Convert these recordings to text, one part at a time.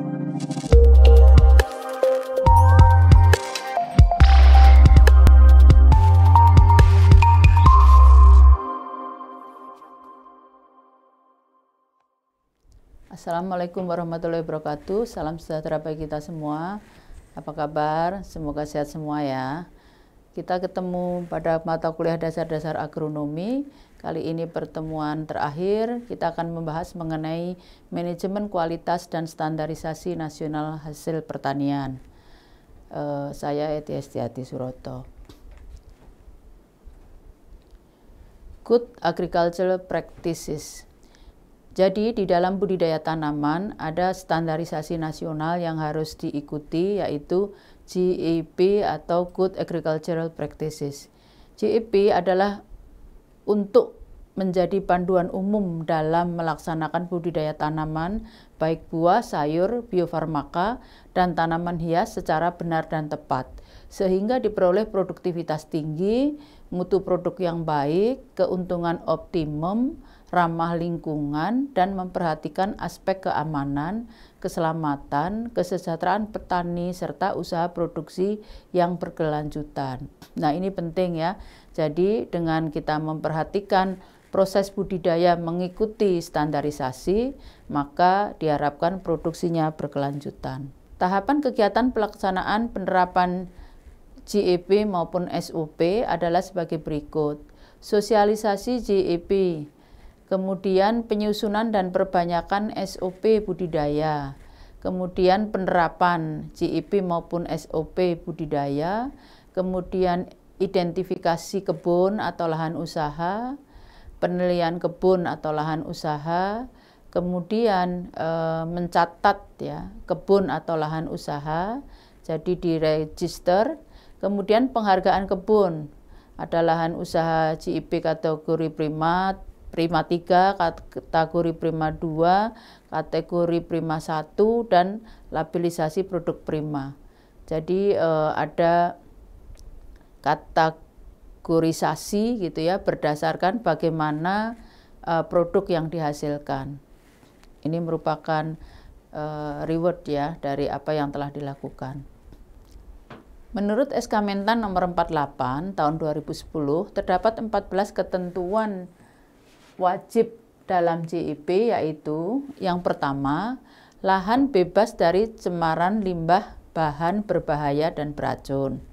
Assalamualaikum warahmatullahi wabarakatuh. Salam sejahtera bagi kita semua. Apa kabar? Semoga sehat semua ya. Kita ketemu pada mata kuliah dasar-dasar agronomi. Kali ini pertemuan terakhir. Kita akan membahas mengenai manajemen kualitas dan standarisasi nasional hasil pertanian. Saya Eti Estiati Suroto. Good agricultural practices. Jadi di dalam budidaya tanaman ada standarisasi nasional yang harus diikuti, yaitu GAP atau Good Agricultural Practices. GAP adalah untuk menjadi panduan umum dalam melaksanakan budidaya tanaman, baik buah, sayur, biofarmaka, dan tanaman hias secara benar dan tepat, sehingga diperoleh produktivitas tinggi, mutu produk yang baik, keuntungan optimum, ramah lingkungan, dan memperhatikan aspek keamanan, keselamatan, kesejahteraan petani, serta usaha produksi yang berkelanjutan. Nah, ini penting ya. Jadi dengan kita memperhatikan proses budidaya mengikuti standarisasi, maka diharapkan produksinya berkelanjutan. Tahapan kegiatan pelaksanaan penerapan GAP maupun SOP adalah sebagai berikut. Sosialisasi GAP, kemudian penyusunan dan perbanyakan SOP budidaya, kemudian penerapan GAP maupun SOP budidaya, kemudian identifikasi kebun atau lahan usaha, penilaian kebun atau lahan usaha, kemudian mencatat ya kebun atau lahan usaha, jadi diregister, kemudian penghargaan kebun, ada lahan usaha GAP kategori Prima 3, kategori Prima 2, kategori Prima 1, dan labilisasi produk Prima. Jadi ada kategorisasi gitu ya, berdasarkan bagaimana produk yang dihasilkan. Ini merupakan reward ya dari apa yang telah dilakukan. Menurut SK Mentan nomor 48 tahun 2010, terdapat 14 ketentuan wajib dalam GAP, yaitu yang pertama, lahan bebas dari cemaran limbah bahan berbahaya dan beracun.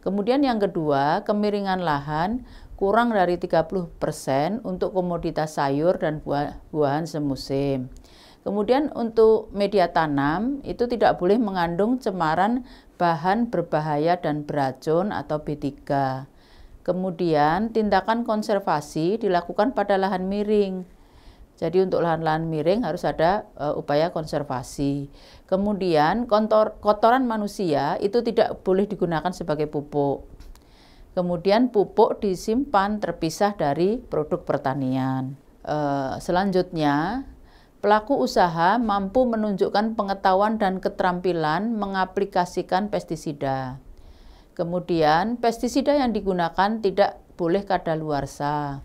Kemudian yang kedua, kemiringan lahan kurang dari 30% untuk komoditas sayur dan buah-buahan semusim. Kemudian untuk media tanam itu tidak boleh mengandung cemaran bahan berbahaya dan beracun atau B3. Kemudian tindakan konservasi dilakukan pada lahan miring. Jadi untuk lahan-lahan miring harus ada upaya konservasi. Kemudian kotoran manusia itu tidak boleh digunakan sebagai pupuk. Kemudian pupuk disimpan terpisah dari produk pertanian. Selanjutnya, pelaku usaha mampu menunjukkan pengetahuan dan keterampilan mengaplikasikan pestisida. Kemudian pestisida yang digunakan tidak boleh kadaluarsa.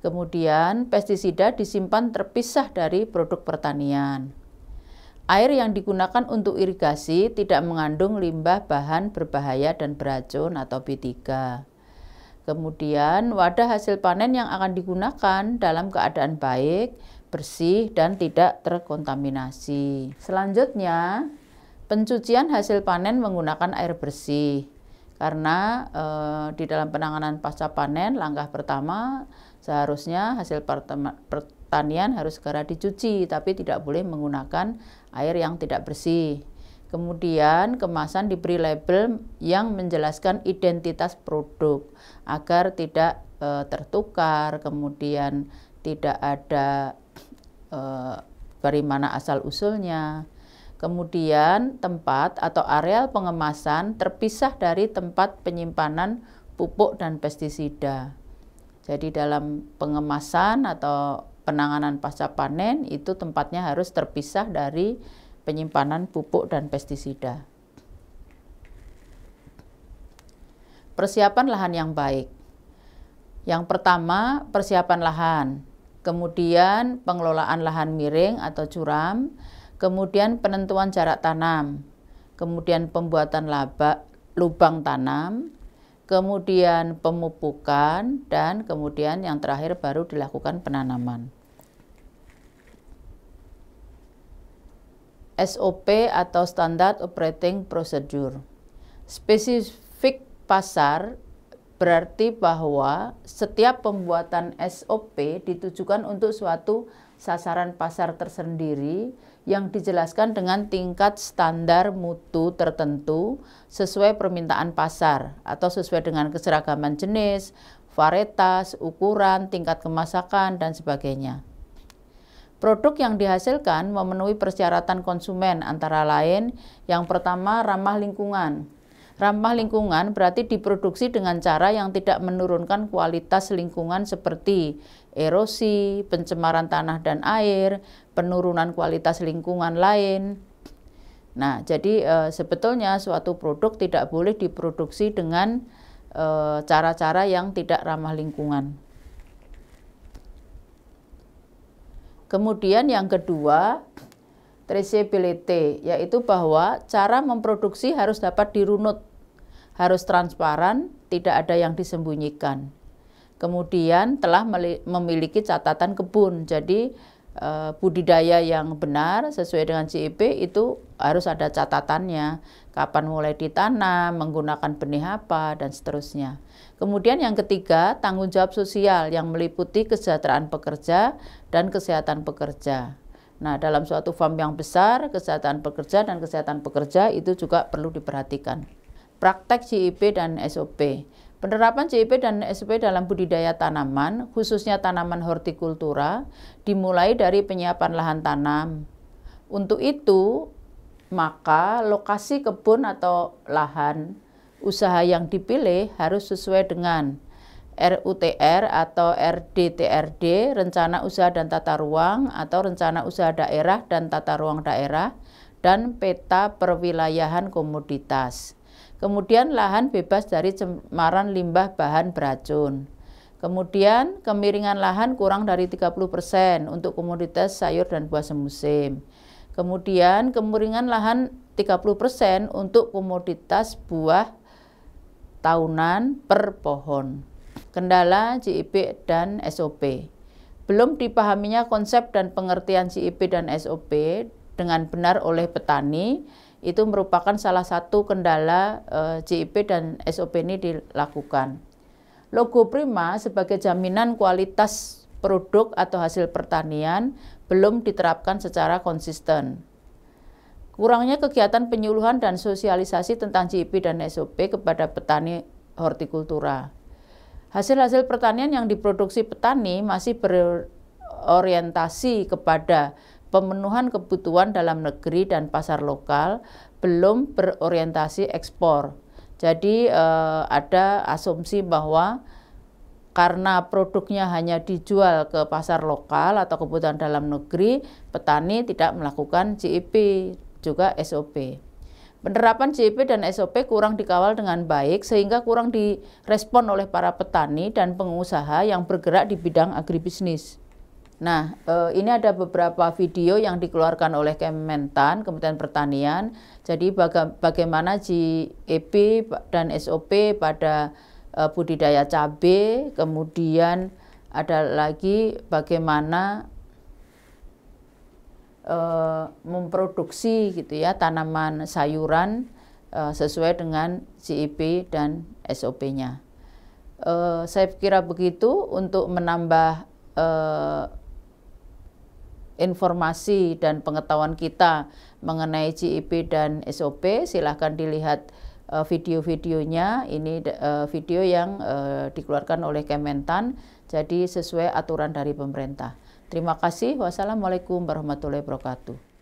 Kemudian pestisida disimpan terpisah dari produk pertanian. Air yang digunakan untuk irigasi tidak mengandung limbah bahan berbahaya dan beracun atau B3. Kemudian wadah hasil panen yang akan digunakan dalam keadaan baik, bersih, dan tidak terkontaminasi. Selanjutnya, pencucian hasil panen menggunakan air bersih. Karena di dalam penanganan pasca panen, langkah pertama seharusnya hasil pertanian harus segera dicuci, tapi tidak boleh menggunakan air yang tidak bersih. Kemudian kemasan diberi label yang menjelaskan identitas produk agar tidak tertukar, kemudian tidak ada dari mana asal usulnya. Kemudian tempat atau areal pengemasan terpisah dari tempat penyimpanan pupuk dan pestisida. Jadi dalam pengemasan atau penanganan pasca panen itu tempatnya harus terpisah dari penyimpanan pupuk dan pestisida. Persiapan lahan yang baik. Yang pertama, persiapan lahan. Kemudian pengelolaan lahan miring atau curam. kemudian penentuan jarak tanam, kemudian pembuatan lubang tanam, kemudian pemupukan, dan kemudian yang terakhir baru dilakukan penanaman. SOP atau Standard Operating Procedure. Spesifik pasar berarti bahwa setiap pembuatan SOP ditujukan untuk suatu sasaran pasar tersendiri yang dijelaskan dengan tingkat standar mutu tertentu sesuai permintaan pasar atau sesuai dengan keseragaman jenis, varietas, ukuran, tingkat kemasakan, dan sebagainya. Produk yang dihasilkan memenuhi persyaratan konsumen antara lain yang pertama ramah lingkungan. Ramah lingkungan berarti diproduksi dengan cara yang tidak menurunkan kualitas lingkungan seperti erosi, pencemaran tanah dan air, penurunan kualitas lingkungan lain. Nah, jadi sebetulnya suatu produk tidak boleh diproduksi dengan cara-cara yang tidak ramah lingkungan. Kemudian yang kedua, traceability, yaitu bahwa cara memproduksi harus dapat dirunut, harus transparan, tidak ada yang disembunyikan. Kemudian telah memiliki catatan kebun, jadi budidaya yang benar sesuai dengan GIP itu harus ada catatannya, kapan mulai ditanam, menggunakan benih apa, dan seterusnya. Kemudian yang ketiga, tanggung jawab sosial yang meliputi kesejahteraan pekerja dan kesehatan pekerja. Nah, dalam suatu farm yang besar, kesehatan pekerja dan kesehatan pekerja itu juga perlu diperhatikan. Praktek GIP dan SOP. Penerapan GIP dan SOP dalam budidaya tanaman, khususnya tanaman hortikultura, dimulai dari penyiapan lahan tanam. Untuk itu, maka lokasi kebun atau lahan usaha yang dipilih harus sesuai dengan RUTR atau RDTRD, Rencana Usaha dan Tata Ruang atau Rencana Usaha Daerah dan Tata Ruang Daerah, dan Peta Perwilayahan Komoditas. Kemudian lahan bebas dari cemaran limbah bahan beracun. Kemudian kemiringan lahan kurang dari 30% untuk komoditas sayur dan buah semusim. Kemudian kemiringan lahan 30% untuk komoditas buah tahunan per pohon. Kendala GIP dan SOP. Belum dipahaminya konsep dan pengertian GIP dan SOP dengan benar oleh petani, itu merupakan salah satu kendala GIP dan SOP ini dilakukan. Logo Prima sebagai jaminan kualitas produk atau hasil pertanian belum diterapkan secara konsisten. Kurangnya kegiatan penyuluhan dan sosialisasi tentang GIP dan SOP kepada petani hortikultura. Hasil-hasil pertanian yang diproduksi petani masih berorientasi kepada pemenuhan kebutuhan dalam negeri dan pasar lokal, belum berorientasi ekspor. Jadi ada asumsi bahwa karena produknya hanya dijual ke pasar lokal atau kebutuhan dalam negeri, petani tidak melakukan GIP juga SOP. Penerapan GIP dan SOP kurang dikawal dengan baik sehingga kurang direspon oleh para petani dan pengusaha yang bergerak di bidang agribisnis. Nah, ini ada beberapa video yang dikeluarkan oleh Kementan, Kementerian Pertanian. Jadi bagaimana GIP dan SOP pada budidaya cabai, kemudian ada lagi bagaimana memproduksi gitu ya tanaman sayuran sesuai dengan GIP dan SOP-nya. Saya kira begitu untuk menambah informasi dan pengetahuan kita mengenai GIP dan SOP. Silahkan dilihat video-videonya. Ini video yang dikeluarkan oleh Kementan, jadi sesuai aturan dari pemerintah. Terima kasih. Wassalamualaikum warahmatullahi wabarakatuh.